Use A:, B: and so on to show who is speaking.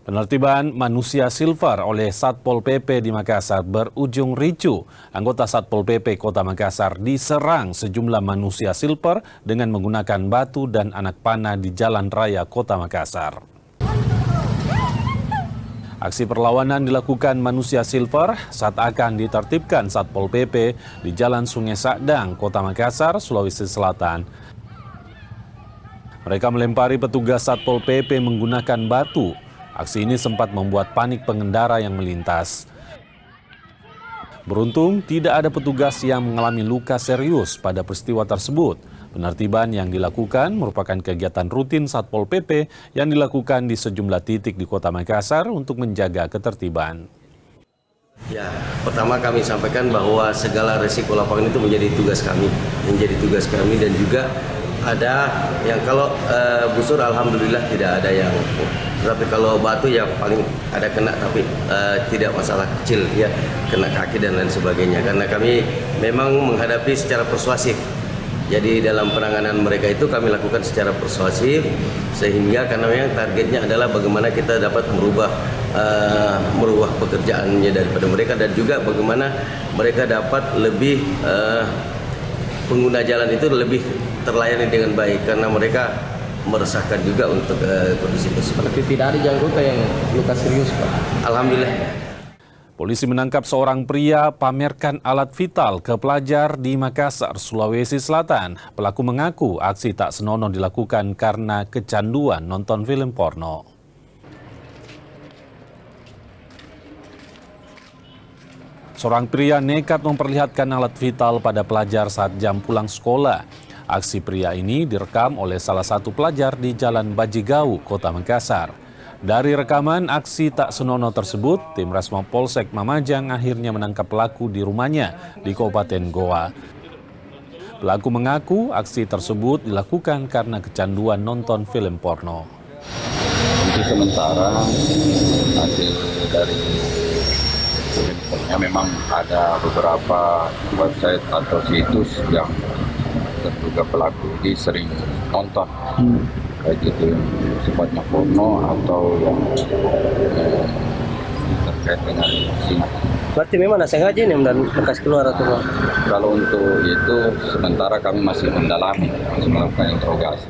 A: Penertiban manusia silver oleh Satpol PP di Makassar berujung ricu. Anggota Satpol PP Kota Makassar diserang sejumlah manusia silver dengan menggunakan batu dan anak panah di jalan raya Kota Makassar. Aksi perlawanan dilakukan manusia silver saat akan ditertibkan Satpol PP di Jalan Sungai Sakdang, Kota Makassar, Sulawesi Selatan. Mereka melempari petugas Satpol PP menggunakan batu. Aksi ini sempat membuat panik pengendara yang melintas. Beruntung, tidak ada petugas yang mengalami luka serius pada peristiwa tersebut. Penertiban yang dilakukan merupakan kegiatan rutin Satpol PP yang dilakukan di sejumlah titik di Kota Makassar untuk menjaga ketertiban.
B: Ya, pertama kami sampaikan bahwa segala resiko lapangan itu menjadi tugas kami dan juga ada yang kalau busur alhamdulillah tidak ada yang, tapi kalau batu ya paling ada kena, tapi tidak masalah kecil ya, kena kaki dan lain sebagainya, karena kami memang menghadapi secara persuasif. Jadi dalam penanganan mereka itu kami lakukan secara persuasif, sehingga karena memang targetnya adalah bagaimana kita dapat merubah pekerjaannya daripada mereka, dan juga bagaimana mereka dapat lebih pengguna jalan itu lebih terlayani dengan baik, karena mereka meresahkan juga untuk kondisi tersebut.
C: Tapi tidak ada anggota yang luka serius, Pak?
B: Alhamdulillah.
A: Polisi menangkap seorang pria pamerkan alat vital ke pelajar di Makassar, Sulawesi Selatan. Pelaku mengaku aksi tak senonoh dilakukan karena kecanduan nonton film porno. Seorang pria nekat memperlihatkan alat vital pada pelajar saat jam pulang sekolah. Aksi pria ini direkam oleh salah satu pelajar di Jalan Bajigau, Kota Makassar. Dari rekaman aksi tak senonoh tersebut, tim Resmo Polsek Mamajang akhirnya menangkap pelaku di rumahnya di Kabupaten Goa. Pelaku mengaku aksi tersebut dilakukan karena kecanduan nonton film porno.
D: Untuk sementara hasil dari memang ada beberapa website atau situs yang terduga pelaku ini sering nonton, baik itu yang sifatnya porno atau yang terkait dengan singa.
C: Berarti memang sengaja nih dan bekas keluar atau apa?
D: Kalau untuk itu sementara kami masih mendalami, masih melakukan interogasi.